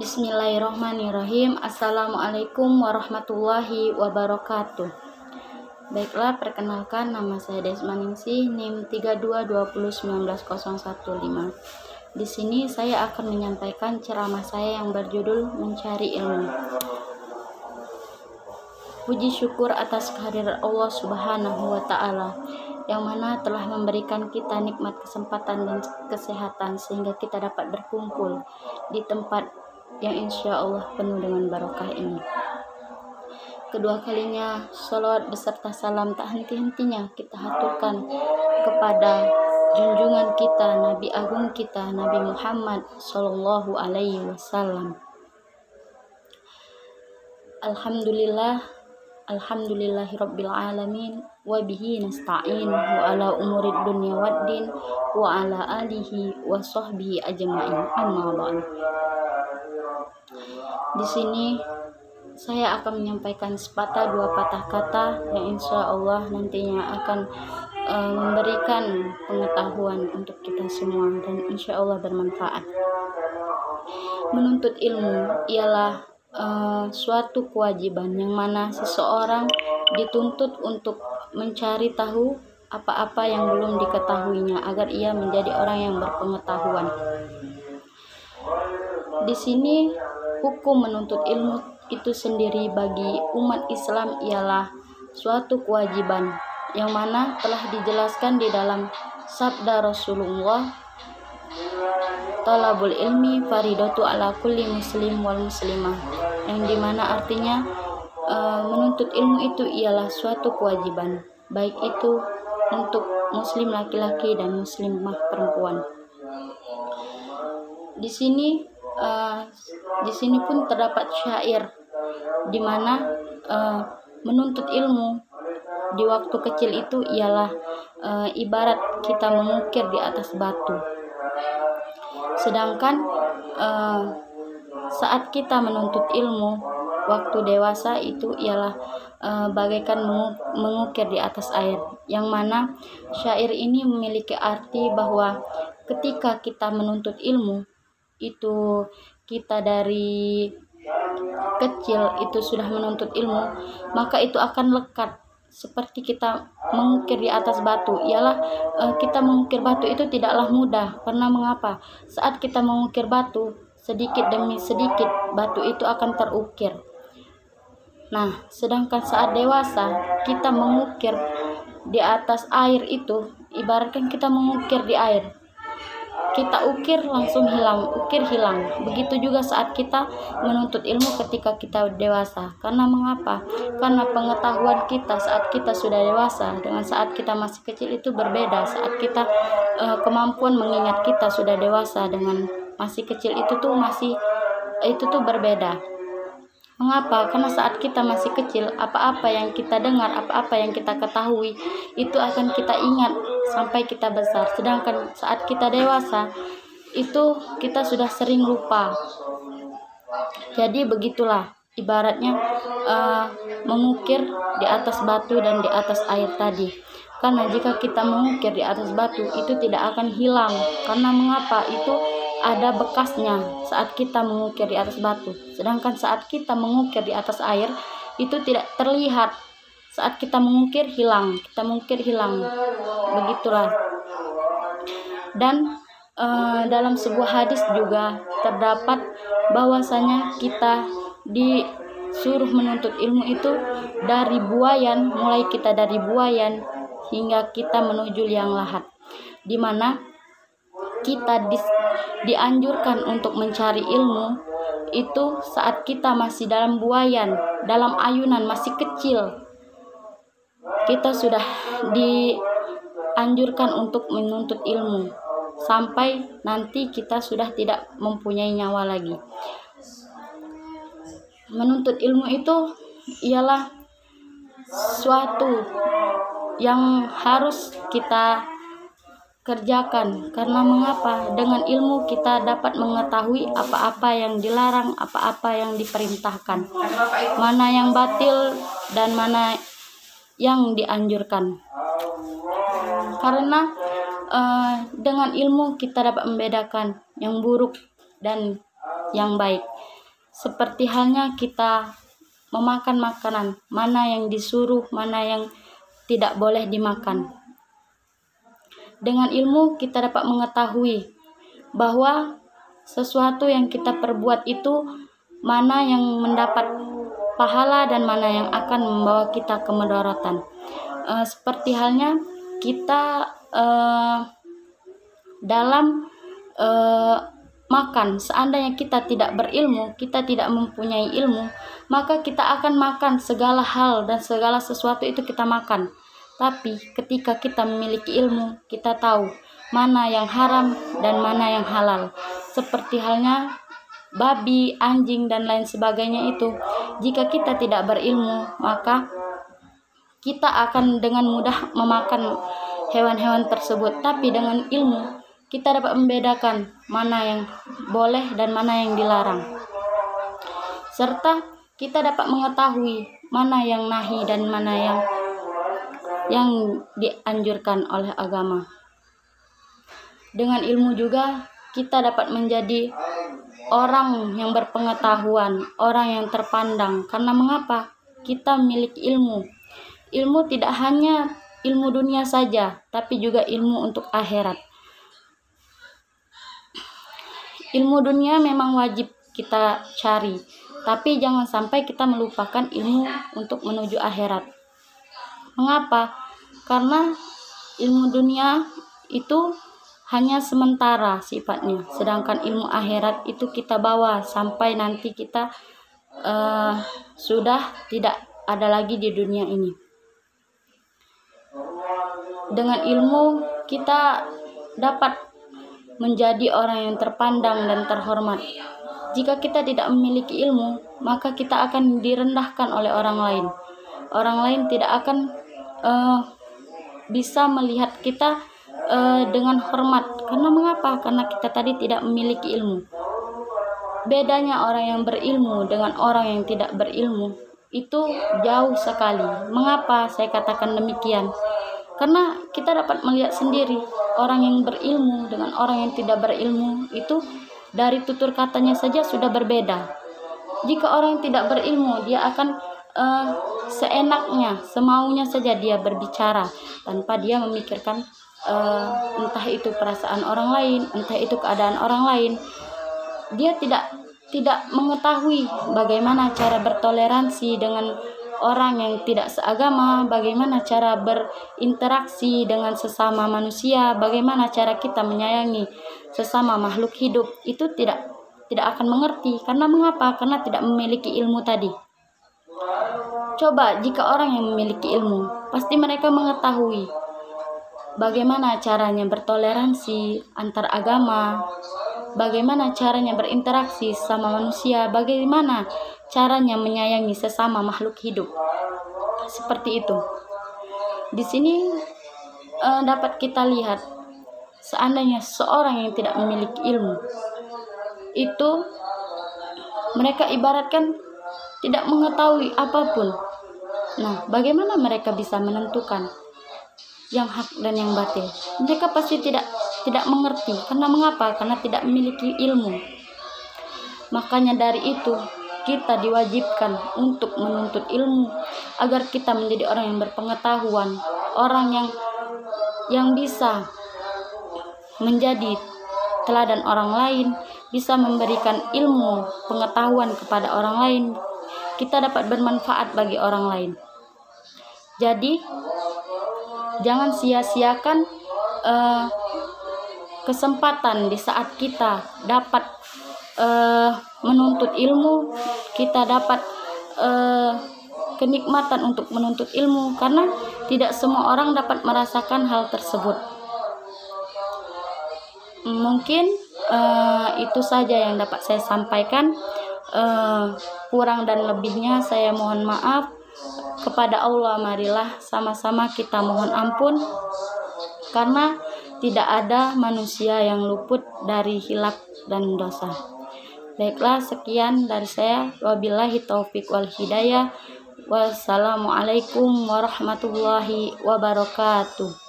Bismillahirrahmanirrahim. Assalamualaikum warahmatullahi wabarakatuh. Baiklah, perkenalkan, nama saya Desma Ningsih, NIM 3220190115. Di sini saya akan menyampaikan ceramah saya yang berjudul Mencari Ilmu. Puji syukur atas kehadiran Allah Subhanahu wa Ta'ala, yang mana telah memberikan kita nikmat kesempatan dan kesehatan sehingga kita dapat berkumpul di tempat yang insya Allah penuh dengan barokah ini. Kedua kalinya, sholawat beserta salam tak henti-hentinya kita haturkan kepada junjungan kita, Nabi Agung kita, Nabi Muhammad Sallallahu Alaihi Wasallam. Alhamdulillahirabbil alamin, wa bihi nasta'in, wa ala umurid dunya waddin, wa ala alihi wa sahbihi ajma'in. Amma ba'd. Di sini saya akan menyampaikan sepatah dua patah kata yang insya Allah nantinya akan memberikan pengetahuan untuk kita semua dan insya Allah bermanfaat. Menuntut ilmu ialah suatu kewajiban yang mana seseorang dituntut untuk mencari tahu apa-apa yang belum diketahuinya agar ia menjadi orang yang berpengetahuan. Di sini hukum menuntut ilmu itu sendiri bagi umat Islam ialah suatu kewajiban yang mana telah dijelaskan di dalam sabda Rasulullah, talabul ilmi faridatu ala kulli muslim wal muslimah, yang dimana artinya menuntut ilmu itu ialah suatu kewajiban, baik itu untuk muslim laki-laki dan muslimah perempuan. Di sini pun terdapat syair di mana menuntut ilmu di waktu kecil itu ialah ibarat kita mengukir di atas batu. Sedangkan saat kita menuntut ilmu waktu dewasa itu ialah bagaikan mengukir di atas air, yang mana syair ini memiliki arti bahwa ketika kita menuntut ilmu itu kita dari kecil itu sudah menuntut ilmu, maka itu akan lekat seperti kita mengukir di atas batu. Ialah kita mengukir batu itu tidaklah mudah, karena mengapa? Saat kita mengukir batu, sedikit demi sedikit batu itu akan terukir. Nah, sedangkan saat dewasa kita mengukir di atas air itu ibaratkan kita mengukir di air. Kita ukir langsung hilang, ukir hilang. Begitu juga saat kita menuntut ilmu ketika kita dewasa. Karena mengapa? Karena pengetahuan kita saat kita sudah dewasa dengan saat kita masih kecil itu berbeda. Saat kita kemampuan mengingat kita sudah dewasa dengan masih kecil itu tuh berbeda. Mengapa? Karena saat kita masih kecil, apa-apa yang kita dengar, apa-apa yang kita ketahui, itu akan kita ingat sampai kita besar. Sedangkan saat kita dewasa, itu kita sudah sering lupa. Jadi begitulah ibaratnya mengukir di atas batu dan di atas air tadi. Karena jika kita mengukir di atas batu, itu tidak akan hilang. Karena mengapa? Itu ada bekasnya saat kita mengukir di atas batu. Sedangkan saat kita mengukir di atas air, itu tidak terlihat. Saat kita mengukir hilang, begitulah. Dan dalam sebuah hadis juga terdapat bahwasanya kita disuruh menuntut ilmu itu dari buayan, mulai kita dari buayan hingga kita menuju liang lahat, di mana kita dianjurkan untuk mencari ilmu itu saat kita masih dalam buayan, dalam ayunan, masih kecil. Kita sudah dianjurkan untuk menuntut ilmu sampai nanti kita sudah tidak mempunyai nyawa lagi. Menuntut ilmu itu ialah suatu yang harus kita kerjakan. Karena mengapa? Dengan ilmu kita dapat mengetahui apa-apa yang dilarang, apa-apa yang diperintahkan, mana yang batil dan mana yang dianjurkan. Karena dengan ilmu kita dapat membedakan yang buruk dan yang baik. seperti halnya kita memakan makanan, mana yang disuruh, mana yang tidak boleh dimakan. Dengan ilmu kita dapat mengetahui bahwa sesuatu yang kita perbuat itu mana yang mendapat pahala dan mana yang akan membawa kita ke kemudaratan. Seperti halnya kita dalam makan, seandainya kita tidak berilmu, kita tidak mempunyai ilmu, maka kita akan makan segala hal dan segala sesuatu itu kita makan. Tapi ketika kita memiliki ilmu, kita tahu mana yang haram dan mana yang halal. Seperti halnya babi, anjing, dan lain sebagainya itu, jika kita tidak berilmu, maka kita akan dengan mudah memakan hewan-hewan tersebut. Tapi dengan ilmu, kita dapat membedakan mana yang boleh dan mana yang dilarang. Serta kita dapat mengetahui mana yang nahi dan mana yang dianjurkan oleh agama. Dengan ilmu juga kita dapat menjadi orang yang berpengetahuan, orang yang terpandang. Karena mengapa? Kita memiliki ilmu. Ilmu tidak hanya ilmu dunia saja, tapi juga ilmu untuk akhirat. Ilmu dunia memang wajib kita cari, tapi jangan sampai kita melupakan ilmu untuk menuju akhirat. Mengapa? Karena ilmu dunia itu hanya sementara sifatnya, sedangkan ilmu akhirat itu kita bawa sampai nanti kita sudah tidak ada lagi di dunia ini. Dengan ilmu kita dapat menjadi orang yang terpandang dan terhormat. Jika kita tidak memiliki ilmu, maka kita akan direndahkan oleh orang lain. Orang lain tidak akan bisa melihat kita dengan hormat. Karena mengapa? Karena kita tadi tidak memiliki ilmu. Bedanya orang yang berilmu dengan orang yang tidak berilmu itu jauh sekali. Mengapa saya katakan demikian? Karena kita dapat melihat sendiri orang yang berilmu dengan orang yang tidak berilmu itu dari tutur katanya saja sudah berbeda. Jika orang yang tidak berilmu, dia akan seenaknya, semaunya saja dia berbicara tanpa dia memikirkan entah itu perasaan orang lain, entah itu keadaan orang lain. Dia tidak mengetahui bagaimana cara bertoleransi dengan orang yang tidak seagama, bagaimana cara berinteraksi dengan sesama manusia, bagaimana cara kita menyayangi sesama makhluk hidup. Itu tidak akan mengerti. Karena mengapa? Karena tidak memiliki ilmu tadi. Coba jika orang yang memiliki ilmu, pasti mereka mengetahui bagaimana caranya bertoleransi antar agama, bagaimana caranya berinteraksi sama manusia, bagaimana caranya menyayangi sesama makhluk hidup. Seperti itu. Di sini dapat kita lihat, seandainya seorang yang tidak memiliki ilmu, itu mereka ibaratkan tidak mengetahui apapun. Nah, bagaimana mereka bisa menentukan yang hak dan yang batil? Mereka pasti tidak mengerti. Karena mengapa? Karena tidak memiliki ilmu. Makanya dari itu kita diwajibkan untuk menuntut ilmu agar kita menjadi orang yang berpengetahuan, orang yang bisa menjadi teladan orang lain, bisa memberikan ilmu pengetahuan kepada orang lain. Kita dapat bermanfaat bagi orang lain. Jadi jangan sia-siakan kesempatan di saat kita dapat menuntut ilmu, kita dapat kenikmatan untuk menuntut ilmu, karena tidak semua orang dapat merasakan hal tersebut. Mungkin itu saja yang dapat saya sampaikan. Kurang dan lebihnya saya mohon maaf. Kepada Allah marilah sama-sama kita mohon ampun, karena tidak ada manusia yang luput dari hilaf dan dosa. Baiklah, sekian dari saya. Wabillahi taufik wal hidayah. Wassalamualaikum warahmatullahi wabarakatuh.